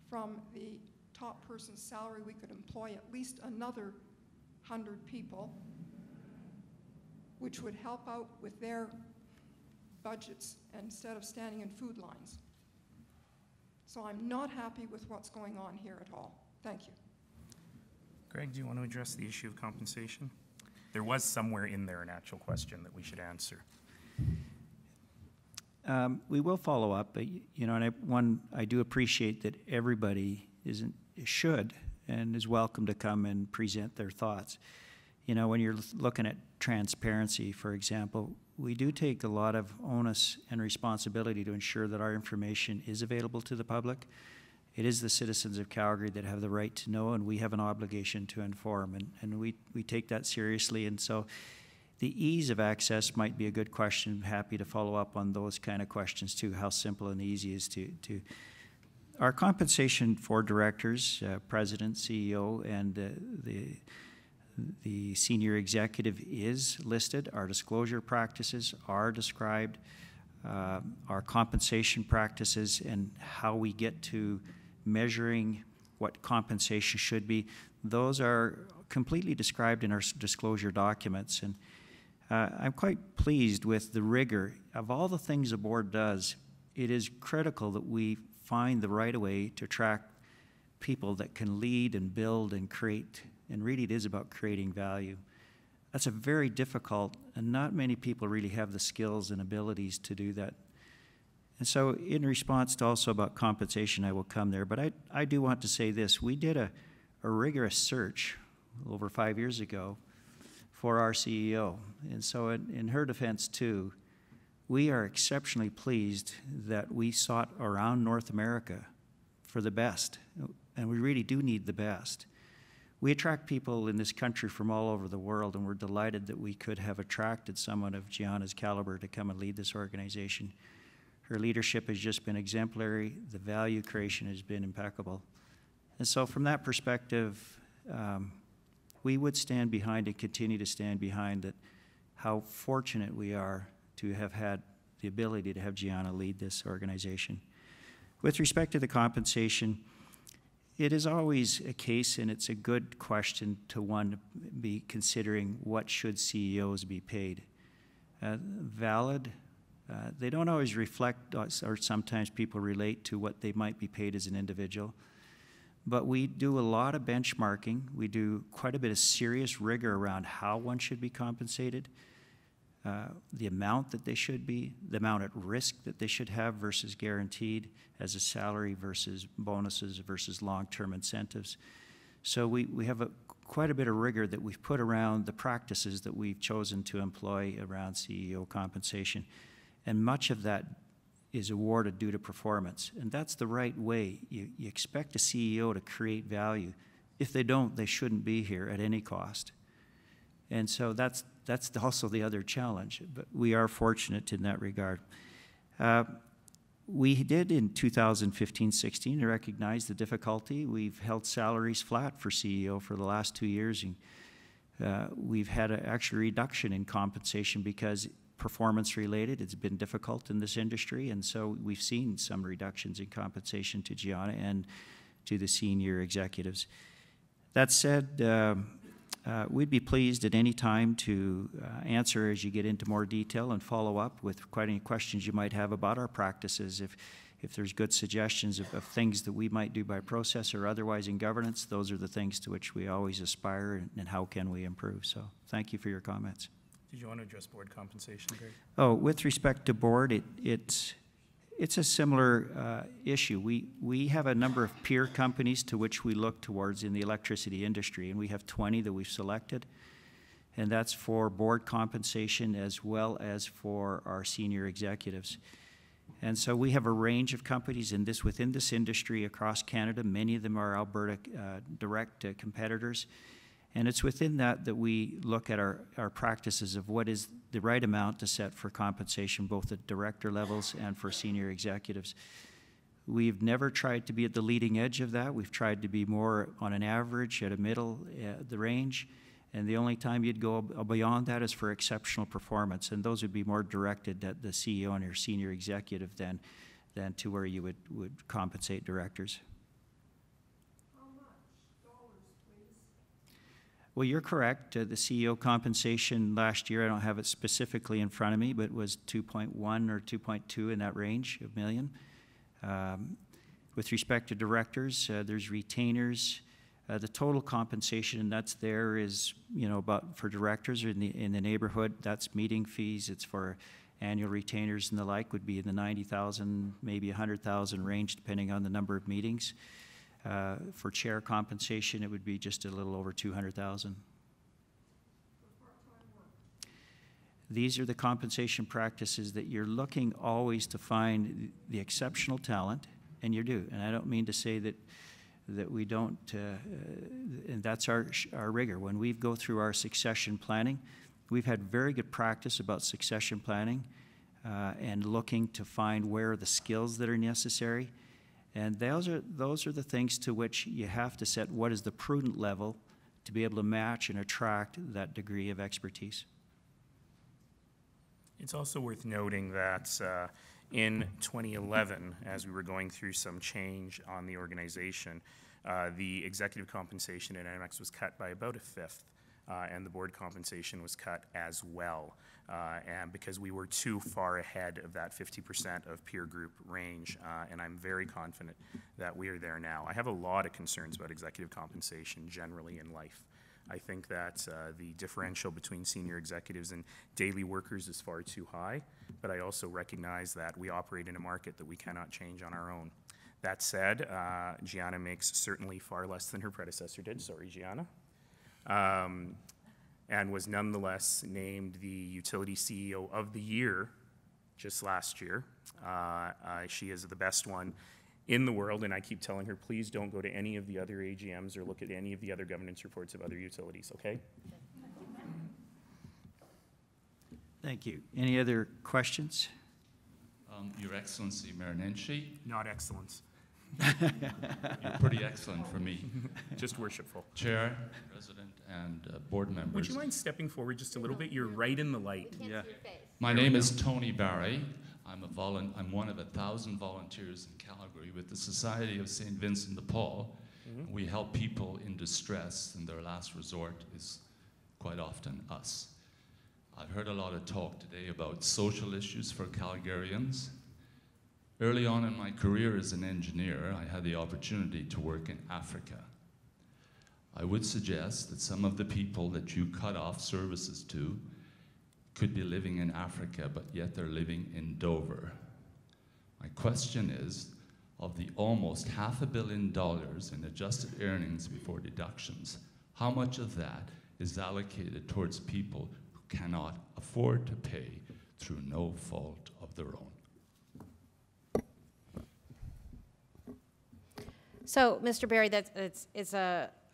from the top person's salary, we could employ at least another 100 people, which would help out with their budgets instead of standing in food lines. So I'm not happy with what's going on here at all. Thank you. Greg, do you want to address the issue of compensation? There was somewhere in there an actual question that we should answer. We will follow up, but and I do appreciate that everybody should and is welcome to come and present their thoughts. When you're looking at transparency, for example, we do take a lot of onus and responsibility to ensure that our information is available to the public. It is the citizens of Calgary that have the right to know, and we have an obligation to inform, and we take that seriously. And so the ease of access might be a good question. Happy to follow up on those kind of questions too, how simple and easy is to our compensation for directors, president, CEO, and the senior executive is listed. Our disclosure practices are described. Our compensation practices and how we get to measuring what compensation should be, those are completely described in our disclosure documents. And I'm quite pleased with the rigor of all the things the board does. It is critical that we find the right way to attract people that can lead and build and create, and really it is about creating value. That's a very difficult, and not many people really have the skills and abilities to do that. And so in response to also about compensation, I will come there, but I do want to say this. We did a rigorous search over 5 years ago for our CEO. And so in her defense too, we are exceptionally pleased that we sought around North America for the best, and we really do need the best. We attract people in this country from all over the world, and we're delighted that we could have attracted someone of Gianna's caliber to come and lead this organization. Her leadership has just been exemplary. The value creation has been impeccable. And so from that perspective, we would stand behind and continue to stand behind that, how fortunate we are to have had the ability to have Gianna lead this organization. With respect to the compensation, it is always a case, and it's a good question to be considering what should CEOs be paid. Valid. They don't always reflect, or sometimes people relate to what they might be paid as an individual. But we do a lot of benchmarking. We do quite a bit of serious rigor around how one should be compensated, the amount that they should be, the amount at risk that they should have versus guaranteed as a salary versus bonuses versus long-term incentives. So we have quite a bit of rigor that we've put around the practices that we've chosen to employ around CEO compensation. And much of that is awarded due to performance. And that's the right way. You expect a CEO to create value. If they don't, they shouldn't be here at any cost. And so that's also the other challenge. But we are fortunate in that regard. We did in 2015-16 recognize the difficulty. We've held salaries flat for CEO for the last 2 years. And we've had an actual reduction in compensation because performance related. It's been difficult in this industry, and so we've seen some reductions in compensation to Gianna and to the senior executives. That said, we'd be pleased at any time to answer as you get into more detail and follow up with quite any questions you might have about our practices. If there's good suggestions of things that we might do by process or otherwise in governance, those are the things to which we always aspire, and how can we improve. So thank you for your comments. Did you want to address board compensation, Greg? Oh, with respect to board, it's a similar issue. We have a number of peer companies to which we look towards in the electricity industry, and we have 20 that we've selected, and that's for board compensation as well as for our senior executives. And so we have a range of companies within this industry across Canada. Many of them are Alberta direct competitors. And it's within that we look at our practices of what is the right amount to set for compensation, both at director levels and for senior executives. We've never tried to be at the leading edge of that. We've tried to be more on an average, at a middle, the range. And the only time you'd go beyond that is for exceptional performance. And those would be more directed at the CEO and your senior executive than to where you would compensate directors. How much? Dollars, please. Well, you're correct. The CEO compensation last year, I don't have it specifically in front of me, but it was 2.1 or 2.2 in that range of million. With respect to directors, there's retainers. The total compensation that's there is, about for directors in the neighborhood, that's meeting fees. It's for annual retainers and the like, would be in the 90,000, maybe 100,000 range, depending on the number of meetings. For chair compensation, it would be just a little over 200,000. These are the compensation practices that you're looking always to find the exceptional talent, and you do. And I don't mean to say that we don't, and that's our rigor. When we go through our succession planning, we've had very good practice about succession planning and looking to find where are the skills that are necessary. And those are the things to which you have to set what is the prudent level to be able to match and attract that degree of expertise. It's also worth noting that in 2011, as we were going through some change on the organization, the executive compensation at Enmax was cut by about a fifth, and the board compensation was cut as well, and because we were too far ahead of that 50% of peer group range, and I'm very confident that we are there now. I have a lot of concerns about executive compensation generally in life. I think that the differential between senior executives and daily workers is far too high, but I also recognize that we operate in a market that we cannot change on our own. That said, Gianna makes certainly far less than her predecessor did, sorry Gianna, and was nonetheless named the Utility CEO of the Year just last year. She is the best one in the world, and I keep telling her, please don't go to any of the other AGMs or look at any of the other governance reports of other utilities, okay? Thank you. Any other questions? Your Excellency, Mayor Nenshi. Not excellence. You're pretty excellent for me. Just worshipful. Chair, President, and board members. Would you mind stepping forward just a little bit? You're right in the light. Yeah. My name is Tony Barry. I'm one of 1,000 volunteers in Calgary with the Society of St. Vincent de Paul. Mm-hmm. We help people in distress, and their last resort is quite often us. I've heard a lot of talk today about social issues for Calgarians. Early on in my career as an engineer, I had the opportunity to work in Africa. I would suggest that some of the people that you cut off services to could be living in Africa, but yet they're living in Dover. My question is, of the almost $500 million in adjusted earnings before deductions, how much of that is allocated towards people who cannot afford to pay through no fault of their own? So, Mr. Barry,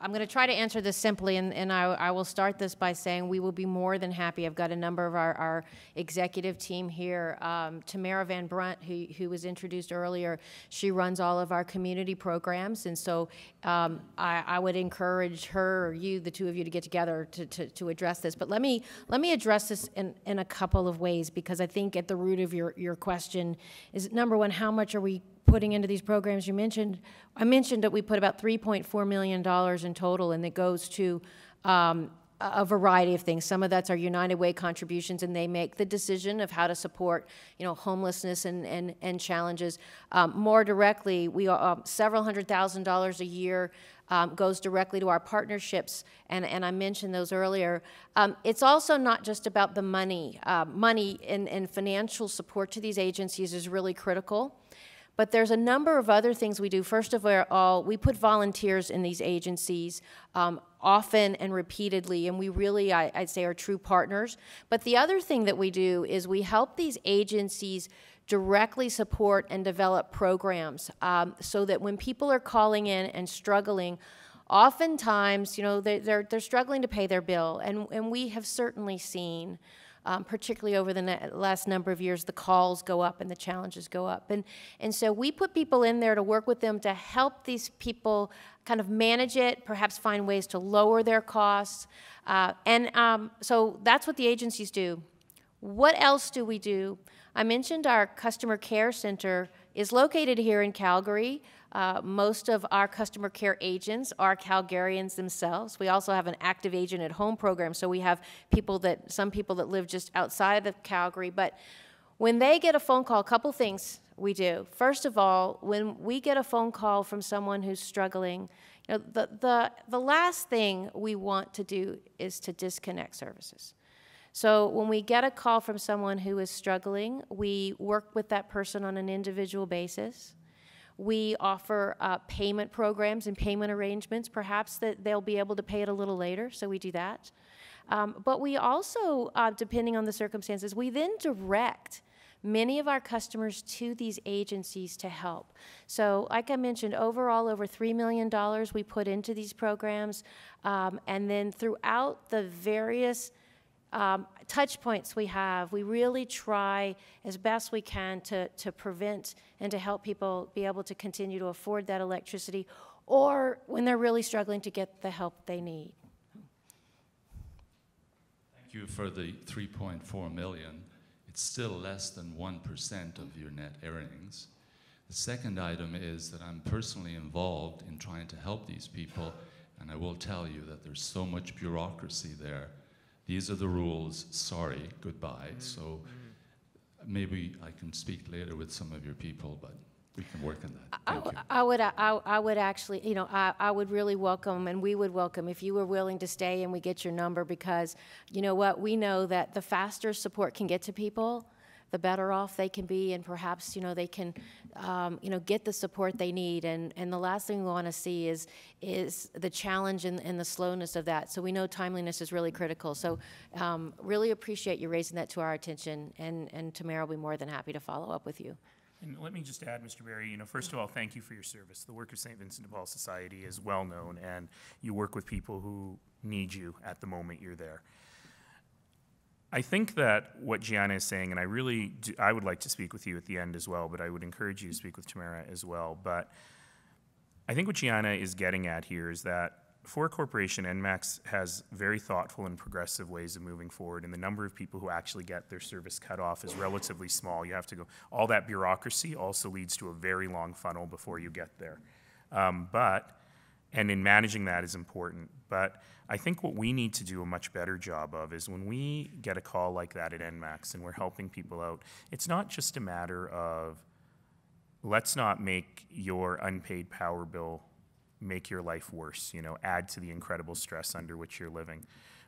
I'm going to try to answer this simply, and I will start this by saying we will be more than happy. I've got a number of our executive team here. Tamara Van Brunt, who was introduced earlier, she runs all of our community programs, and so I would encourage her or you, the two of you, to get together to address this. But let me address this in a couple of ways, because I think at the root of your question is, number one, how much are we putting into these programs? I mentioned that we put about $3.4 million in total, and it goes to a variety of things. Some of that's our United Way contributions, and they make the decision of how to support, homelessness and challenges. More directly, we several $100,000 a year goes directly to our partnerships, and I mentioned those earlier. It's also not just about the money. Money and financial support to these agencies is really critical. But there's a number of other things we do. First of all, we put volunteers in these agencies often and repeatedly, and we really, I'd say, are true partners. But the other thing that we do is we help these agencies directly support and develop programs so that when people are calling in and struggling, oftentimes, they're struggling to pay their bill, and we have certainly seen particularly over the last number of years, the calls go up and the challenges go up. And so we put people in there to work with them to help these people kind of manage it, perhaps find ways to lower their costs. So that's what the agencies do. What else do we do? I mentioned our customer care center is located here in Calgary. Most of our customer care agents are Calgarians themselves. We also have an active agent at home program, so we have some people that live just outside of Calgary. But when they get a phone call, a couple things we do. First of all, when we get a phone call from someone who's struggling, you know, the last thing we want to do is to disconnect services. So when we get a call from someone who is struggling, we work with that person on an individual basis. We offer payment programs and payment arrangements, perhaps that they'll be able to pay it a little later, so we do that. But we also, depending on the circumstances, we then direct many of our customers to these agencies to help. So like I mentioned, overall over $3 million we put into these programs, and then throughout the various touch points we have, we really try as best we can to prevent and to help people be able to continue to afford that electricity, or when they're really struggling to get the help they need. Thank you for the 3.4 million. It's still less than 1% of your net earnings. The second item is that I'm personally involved in trying to help these people, and I will tell you that there's so much bureaucracy there. These are the rules, sorry, goodbye. So maybe I can speak later with some of your people, but we can work on that. Thank you. I would actually, you know, I would really welcome, and we would welcome if you were willing to stay and we get your number, because you know what, we know that the faster support can get to people, the better off they can be, and perhaps, you know, they can, you know, get the support they need. And the last thing we want to see is the challenge and the slowness of that. So we know timeliness is really critical. So really appreciate you raising that to our attention, and Tamara will be more than happy to follow up with you. And let me just add, Mr. Barry, you know, first of all, thank you for your service. The work of St. Vincent de Paul Society is well known, and you work with people who need you at the moment you're there. I think that what Gianna is saying, and I would like to speak with you at the end as well, but I would encourage you to speak with Tamara as well. But I think what Gianna is getting at here is that for a corporation, Enmax has very thoughtful and progressive ways of moving forward, and the number of people who actually get their service cut off is relatively small. You have to go, all that bureaucracy also leads to a very long funnel before you get there. And in managing that is important. But I think what we need to do a much better job of is when we get a call like that at Enmax and we're helping people out, it's not just a matter of let's not make your unpaid power bill make your life worse, you know, add to the incredible stress under which you're living.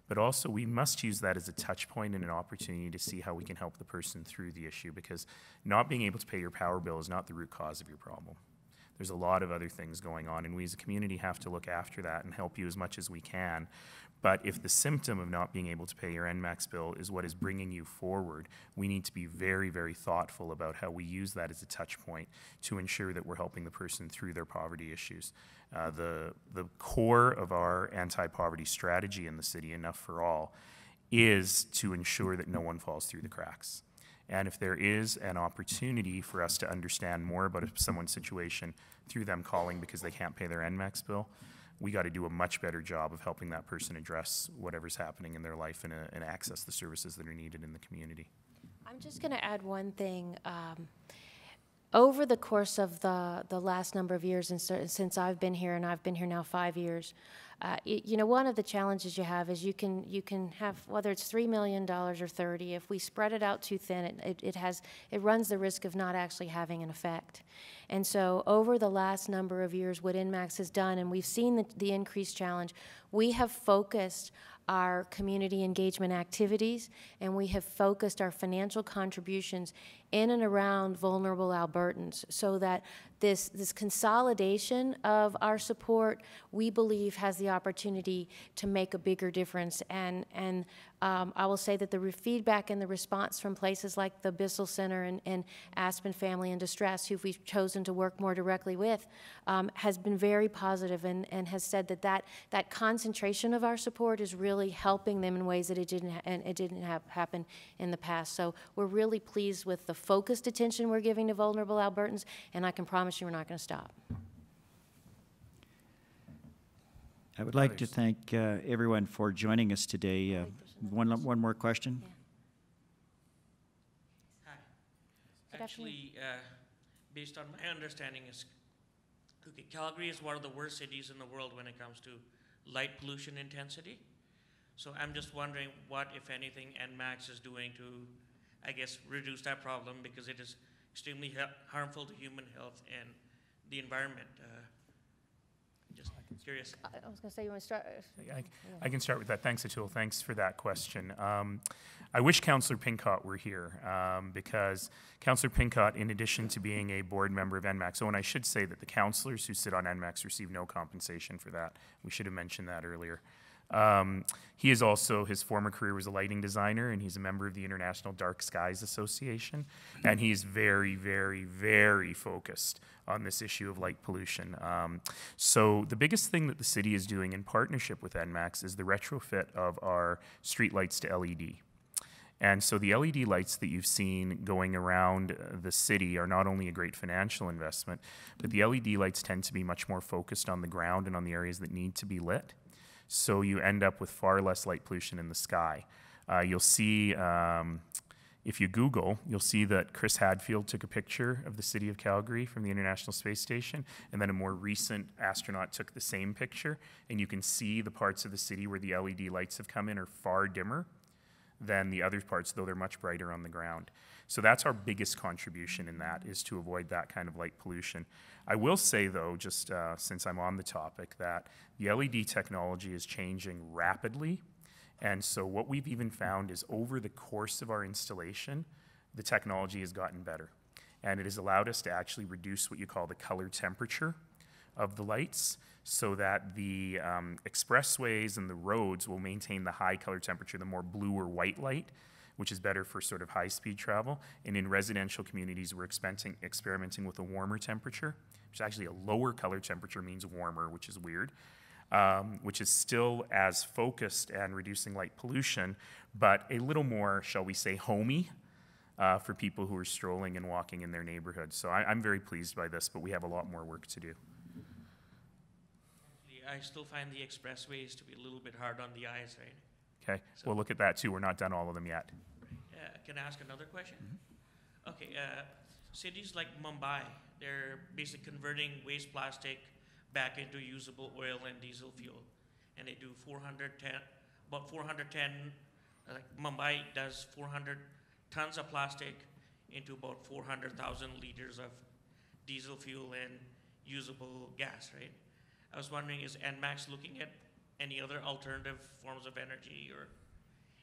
But also we must use that as a touch point and an opportunity to see how we can help the person through the issue, because not being able to pay your power bill is not the root cause of your problem. There's a lot of other things going on, and we as a community have to look after that and help you as much as we can. But if the symptom of not being able to pay your Enmax bill is what is bringing you forward, we need to be very, very thoughtful about how we use that as a touch point to ensure that we're helping the person through their poverty issues. The core of our anti-poverty strategy in the city, Enough for All, is to ensure that no one falls through the cracks. And if there is an opportunity for us to understand more about someone's situation through them calling because they can't pay their Enmax bill, we got to do a much better job of helping that person address whatever's happening in their life and access the services that are needed in the community. I'm just going to add one thing. Over the course of the last number of years, and since I've been here, and I've been here now 5 years, you know, one of the challenges you have is you can have, whether it's $3 million or 30, if we spread it out too thin, it runs the risk of not actually having an effect. And so over the last number of years, what Enmax has done, and we've seen the increased challenge, we have focused our community engagement activities, and we have focused our financial contributions in and around vulnerable Albertans, so that this consolidation of our support, we believe, has the opportunity to make a bigger difference. And I will say that the feedback and the response from places like the Bissell Center and Aspen Family in Distress, who we've chosen to work more directly with, has been very positive, and has said that concentration of our support is really helping them in ways that it didn't happen in the past. So we're really pleased with the focused attention we're giving to vulnerable Albertans, and I can promise you we're not going to stop. I would like to thank everyone for joining us today. One more question. Yeah. Hi. Actually, based on my understanding, Calgary is one of the worst cities in the world when it comes to light pollution intensity. So I'm just wondering what, if anything, Enmax is doing to, I guess, reduce that problem, because it is extremely harmful to human health and the environment. Just curious. I was going to say, you want to start? I can start with that. Thanks, Atul. Thanks for that question. I wish Councillor Pincott were here, because Councillor Pincott, in addition to being a board member of Enmax, and I should say that the councillors who sit on Enmax receive no compensation for that. We should have mentioned that earlier. He is also, his former career was a lighting designer, and he's a member of the International Dark Skies Association, and he's very, very, very focused on this issue of light pollution. So the biggest thing that the city is doing in partnership with Enmax is the retrofit of our street lights to LED. And so the LED lights that you've seen going around the city are not only a great financial investment, but the LED lights tend to be much more focused on the ground and on the areas that need to be lit. So you end up with far less light pollution in the sky. You'll see, if you Google, you'll see that Chris Hadfield took a picture of the city of Calgary from the International Space Station, and then a more recent astronaut took the same picture, and you can see the parts of the city where the LED lights have come in are far dimmer than the other parts, though they're much brighter on the ground. So that's our biggest contribution in that, is to avoid that kind of light pollution. I will say, though, just since I'm on the topic, that the LED technology is changing rapidly. And so what we've even found is over the course of our installation, the technology has gotten better. And it has allowed us to actually reduce what you call the color temperature of the lights, so that the expressways and the roads will maintain the high color temperature, the more blue or white light, which is better for sort of high-speed travel. And in residential communities, we're experimenting with a warmer temperature, which is actually a lower color temperature means warmer, which is weird, which is still as focused and reducing light pollution, but a little more, shall we say, homey for people who are strolling and walking in their neighborhoods. So I'm very pleased by this, but we have a lot more work to do. I still find the expressways to be a little bit hard on the eyes, right? Okay, so we'll look at that too. We're not done all of them yet. Can I ask another question? Okay, cities like Mumbai, they're basically converting waste plastic back into usable oil and diesel fuel. And they do about 410, like Mumbai does 400 tons of plastic into about 400,000 liters of diesel fuel and usable gas, right? I was wondering, is Enmax looking at any other alternative forms of energy or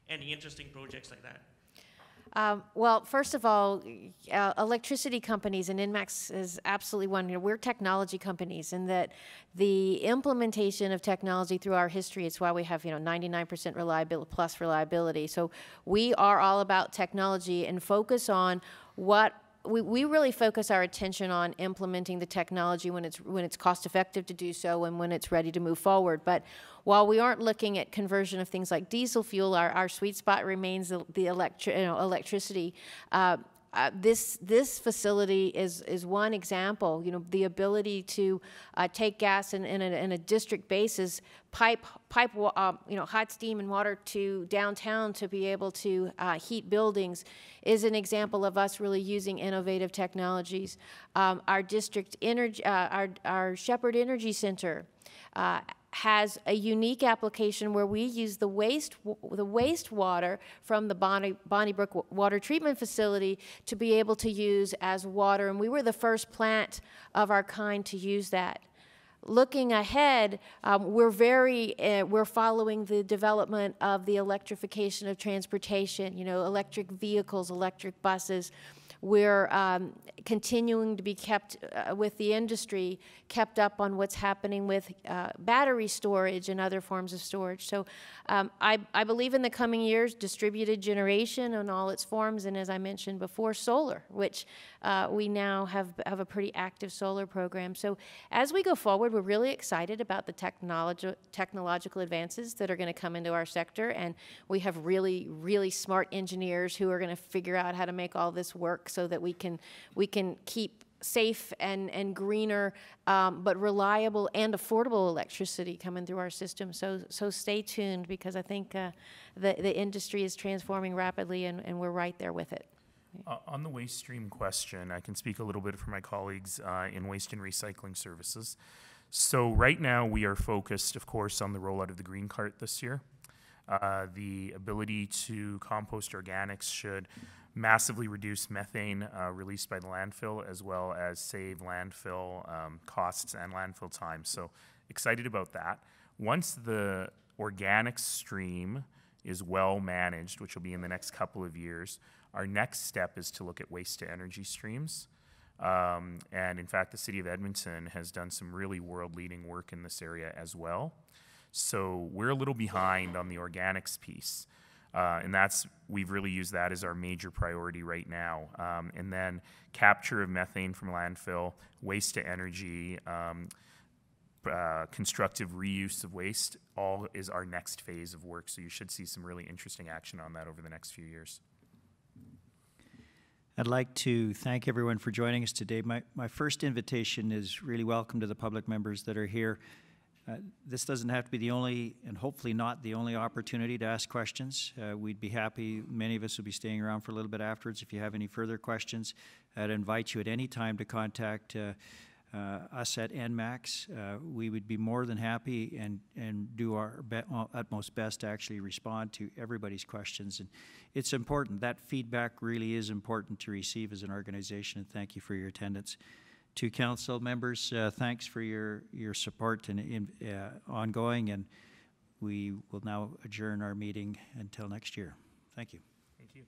any interesting projects like that? Well, first of all, electricity companies, and Enmax is absolutely one. You know, we're technology companies, and that the implementation of technology through our history, it's why we have 99% reliability plus reliability. So we are all about technology and focus on what. We really focus our attention on implementing the technology when it's cost effective to do so and when it's ready to move forward. But while we aren't looking at conversion of things like diesel fuel, our sweet spot remains the electricity. This facility is one example. The ability to take gas in a district basis, pipe hot steam and water to downtown to be able to heat buildings is an example of us really using innovative technologies. Our district energy, our Shepherd Energy Center has a unique application where we use the wastewater from the Bonnybrook Water Treatment Facility to be able to use as water, and we were the first plant of our kind to use that. Looking ahead, we're following the development of the electrification of transportation, electric vehicles, electric buses. we're continuing to be kept with the industry, kept up on what's happening with battery storage and other forms of storage. So I believe in the coming years, distributed generation in all its forms, and as I mentioned before, solar, which we now have a pretty active solar program. So as we go forward, we're really excited about the technological advances that are going to come into our sector, and we have really, really smart engineers who are going to figure out how to make all this work so that we can keep safe and greener, but reliable and affordable electricity coming through our system. So stay tuned, because I think the industry is transforming rapidly, and we're right there with it. On the waste stream question, I can speak a little bit for my colleagues in waste and recycling services. So right now we are focused, of course, on the rollout of the green cart this year. The ability to compost organics should massively reduce methane released by the landfill, as well as save landfill costs and landfill time. So excited about that. Once the organics stream is well managed, which will be in the next couple of years, our next step is to look at waste to energy streams. And in fact, the City of Edmonton has done some really world-leading work in this area as well. So we're a little behind on the organics piece. And we've really used that as our major priority right now. And then capture of methane from landfill, waste to energy, constructive reuse of waste, all is our next phase of work. So you should see some really interesting action on that over the next few years. I'd like to thank everyone for joining us today. My first invitation is really welcome to the public members that are here. This doesn't have to be the only, and hopefully not the only, opportunity to ask questions. We'd be happy, many of us will be staying around for a little bit afterwards. If you have any further questions, I'd invite you at any time to contact us at Enmax. We would be more than happy and do our utmost best to actually respond to everybody's questions. And it's important. That feedback really is important to receive as an organization, and thank you for your attendance. To council members, thanks for your support and ongoing, and we will now adjourn our meeting until next year. Thank you. Thank you.